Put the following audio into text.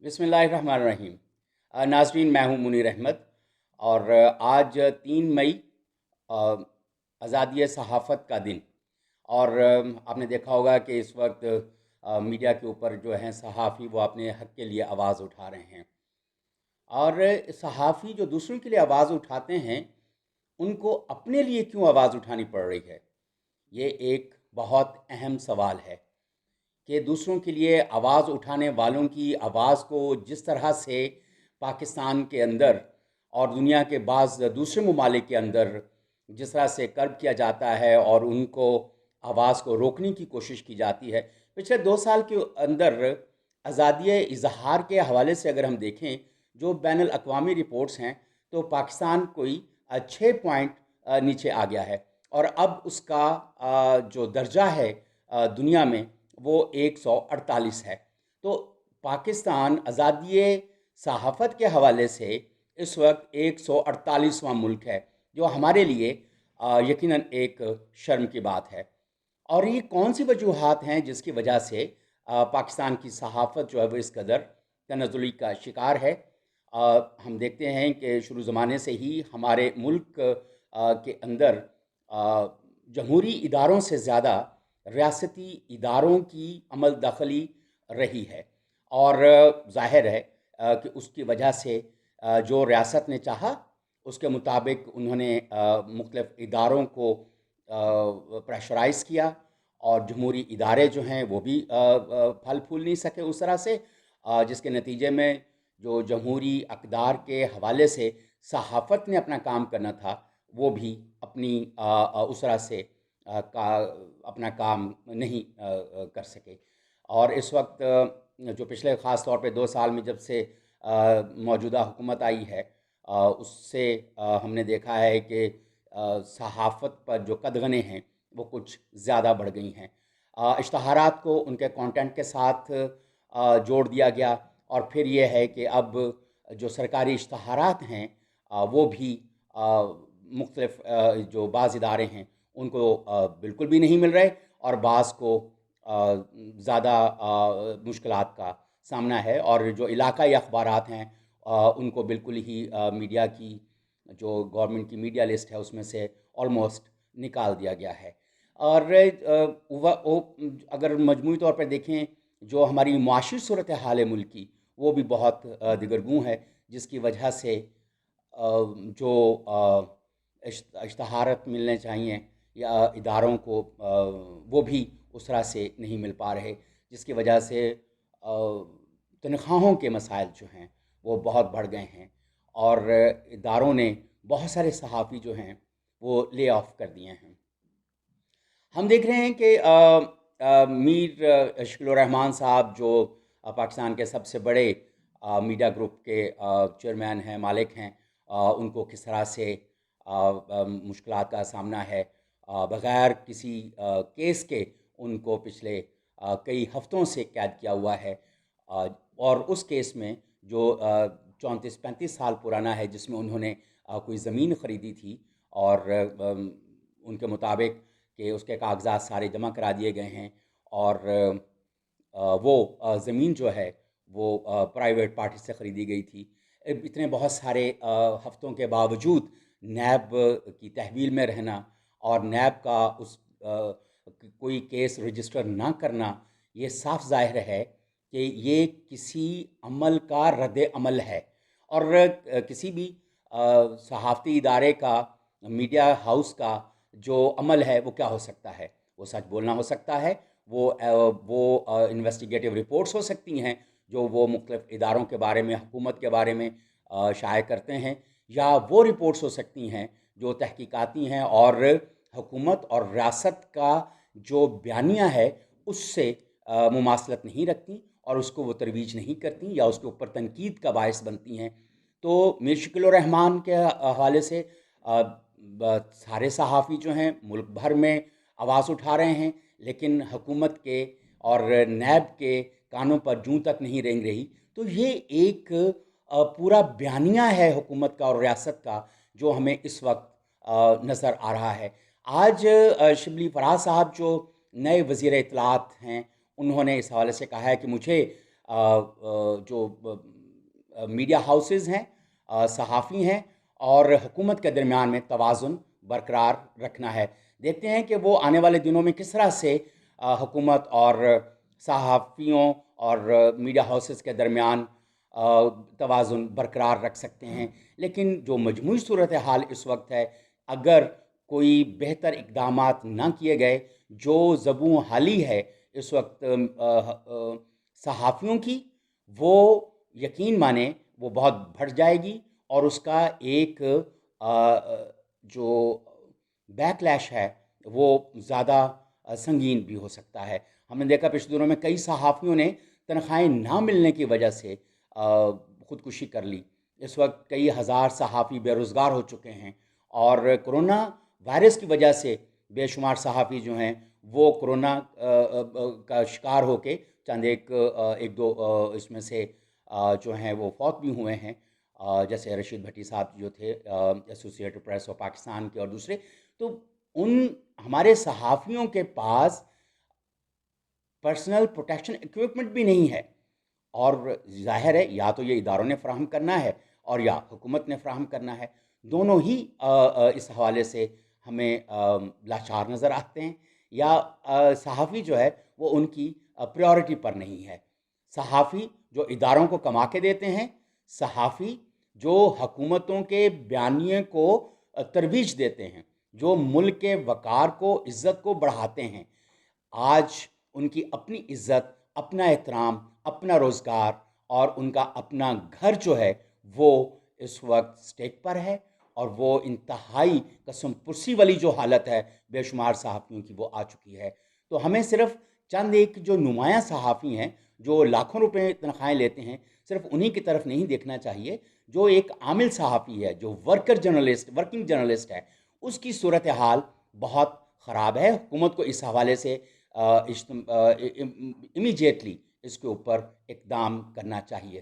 बिस्मिल्लाहिर्रहमानिर्रहीम। नाज़रीन, मैं हूँ मुनीर अहमद और आज 3 मई आज़ादी सहाफ़त का दिन। और आपने देखा होगा कि इस वक्त मीडिया के ऊपर जो हैं सहाफ़ी वो अपने हक़ के लिए आवाज़ उठा रहे हैं। और सहाफ़ी जो दूसरों के लिए आवाज़ उठाते हैं, उनको अपने लिए क्यों आवाज़ उठानी पड़ रही है? ये एक बहुत अहम सवाल है कि दूसरों के लिए आवाज़ उठाने वालों की आवाज़ को जिस तरह से पाकिस्तान के अंदर और दुनिया के बाज़ दूसरे ममालिक के अंदर जिस तरह से कर्ब किया जाता है और उनको आवाज़ को रोकने की कोशिश की जाती है। पिछले 2 साल के अंदर आज़ादी इज़हार के हवाले से अगर हम देखें, जो बैनुल अक़वामी रिपोर्ट्स हैं, तो पाकिस्तान कोई 6 पॉइंट नीचे आ गया है और अब उसका जो दर्जा है दुनिया में, वो 148 है। तो पाकिस्तान आज़ादी सहाफ़त के हवाले से इस वक्त 148वां मुल्क है, जो हमारे लिए यकीनन एक शर्म की बात है। और ये कौन सी वजूहात हैं जिसकी वजह से पाकिस्तान की सहाफ़त जो है वो इस कदर तनज़्ज़ुली का शिकार है? हम देखते हैं कि शुरू ज़माने से ही हमारे मुल्क के अंदर जमहूरी इदारों से ज़्यादा रियासती इदारों की अमल दखली रही है। और ज़ाहिर है कि उसकी वजह से जो रियासत ने चाहा उसके मुताबिक उन्होंने मुख्तलिफ़ इदारों को प्रेशराइज़ किया और जमहूरी इदारे जो हैं वो भी फल फूल नहीं सके उस तरह से, जिसके नतीजे में जो जमहूरी अक़दार के हवाले से सहाफ़त ने अपना काम करना था, वो भी अपनी उस तरह से अपना काम नहीं कर सके। और इस वक्त जो पिछले ख़ास तौर पे 2 साल में जब से मौजूदा हुकूमत आई है, उससे हमने देखा है कि सहाफ़त पर जो कदगने हैं वो कुछ ज़्यादा बढ़ गई हैं। इश्तहारात को उनके कंटेंट के साथ जोड़ दिया गया और फिर ये है कि अब जो सरकारी इश्तहारात हैं वो भी मुख्तलिफ़ जो बाज़ इदारे हैं उनको बिल्कुल भी नहीं मिल रहे और बाज़ को ज़्यादा मुश्किलात का सामना है। और जो इलाक़ाई अख़बारात हैं उनको बिल्कुल ही मीडिया की जो गवर्नमेंट की मीडिया लिस्ट है उसमें से ऑलमोस्ट निकाल दिया गया है। और अगर मजमूई तौर पर देखें, जो हमारी मुआशी सूरत हाल है मुल्क की, वो भी बहुत दिगरगूं है, जिसकी वजह से जो इश्तहारात मिलने चाहिए या इदारों को वो भी उस तरह से नहीं मिल पा रहे, जिसकी वजह से तनख्वाहों के मसाइल जो हैं वो बहुत बढ़ गए हैं और इदारों ने बहुत सारे सहाफ़ी जो हैं वो ले ऑफ कर दिए हैं। हम देख रहे हैं कि मीर शकील रहमान साहब जो पाकिस्तान के सबसे बड़े मीडिया ग्रुप के चेयरमैन हैं, मालिक हैं, उनको किस तरह से मुश्किलात का सामना है। बग़ैर किसी केस के उनको पिछले कई हफ्तों से कैद किया हुआ है और उस केस में जो 34-35 साल पुराना है, जिसमें उन्होंने कोई ज़मीन ख़रीदी थी और उनके मुताबिक कि उसके कागज़ात सारे जमा करा दिए गए हैं और वो ज़मीन जो है वो प्राइवेट पार्टी से ख़रीदी गई थी। इतने बहुत सारे हफ्तों के बावजूद नैब की तहवील में रहना और नैब का उस कोई केस रजिस्टर ना करना, ये साफ ज़ाहिर है कि ये किसी अमल का रद्द अमल है। और किसी भी सहाफ़ती इदारे का, मीडिया हाउस का जो अमल है वो क्या हो सकता है? वो सच बोलना हो सकता है, वो इन्वेस्टिगेटिव रिपोर्ट्स हो सकती हैं जो वो मुख्तलिफ़ इदारों के बारे में, हुकूमत के बारे में शाया करते हैं, या वो रिपोर्ट्स हो सकती हैं जो तहकीकाती हैं और हुकूमत और रियासत का जो बयानिया है उससे मुमासलत नहीं रखती और उसको वो तरवीज नहीं करती या उसके ऊपर तनकीद का बायस बनती हैं। तो मीर शकील रहमान के हवाले से सारे सहाफ़ी जो हैं मुल्क भर में आवाज़ उठा रहे हैं, लेकिन हुकूमत के और नैब के कानों पर जूं तक नहीं रेंग रही। तो ये एक पूरा बयानिया है हुकूमत का और रियासत का, जो हमें इस वक्त नज़र आ रहा है। आज शिबली फराज साहब जो नए वज़ीर इत्तलाआत हैं, उन्होंने इस हवाले से कहा है कि मुझे جو میڈیا ہاؤسز ہیں، صحافی ہیں، اور حکومت کے درمیان میں توازن برقرار رکھنا ہے۔ دیکھتے ہیں کہ وہ آنے والے دنوں میں کس طرح سے حکومت اور صحافیوں اور میڈیا ہاؤسز کے درمیان توازن برقرار رکھ سکتے ہیں۔ لیکن جو مجموعی صورتحال اس وقت ہے، اگر کوئی بہتر اقدامات نہ کیے گئے، جو زبوں حالی ہے اس وقت صحافیوں کی، وہ یقین مانیں وہ بہت بڑھ جائے گی، اور اس کا ایک جو بیک لیش ہے وہ زیادہ سنگین بھی ہو سکتا ہے۔ ہم نے دیکھا پچھلے دنوں میں کئی صحافیوں نے تنخواہیں نہ ملنے کی وجہ سے خودکشی کر لی۔ اس وقت کئی ہزار صحافی بے روزگار ہو چکے ہیں، اور کرونا وائرس کی وجہ سے بے شمار صحافی جو ہیں وہ کرونا کا شکار ہو کے چند ایک دو اس میں سے جو ہیں وہ فوت بھی ہوئے ہیں، جیسے رشید بھٹی صاحب جو تھے ایسوسیٹڈ پریس آف پاکستان کے، اور دوسرے۔ تو ان ہمارے صحافیوں کے پاس پرسنل پروٹیکشن ایکوپمنٹ بھی نہیں ہے، اور ظاہر ہے یا تو یہ اداروں نے فراہم کرنا ہے اور یا حکومت نے فراہم کرنا ہے۔ دونوں ہی اس حوالے سے ہمیں لاچار نظر آتے ہیں، یا صحافی جو ہے وہ ان کی پریورٹی پر نہیں ہے۔ صحافی جو اداروں کو کما کے دیتے ہیں، صحافی جو حکومتوں کے بیانیے کو ترویج دیتے ہیں، جو ملک کے وقار کو، عزت کو بڑھاتے ہیں، آج ان کی اپنی عزت، اپنا احترام، اپنا روزگار اور ان کا اپنا گھر جو ہے وہ اس وقت اسٹیک پر ہے، اور وہ انتہائی قسم پرسی والی جو حالت ہے بے شمار صحافیوں کی وہ آ چکی ہے۔ تو ہمیں صرف چند ایک جو نمایاں صحافی ہیں جو لاکھوں روپے تنخواہیں لیتے ہیں، صرف انہی کی طرف نہیں دیکھنا چاہیے۔ جو ایک عامل صحافی ہے، جو ورکنگ جرنلسٹ ہے، اس کی صورتحال بہت خراب ہے۔ حکومت کو اس حوالے سے امیجیٹلی اس کے اوپر اقدام کرنا چاہیے۔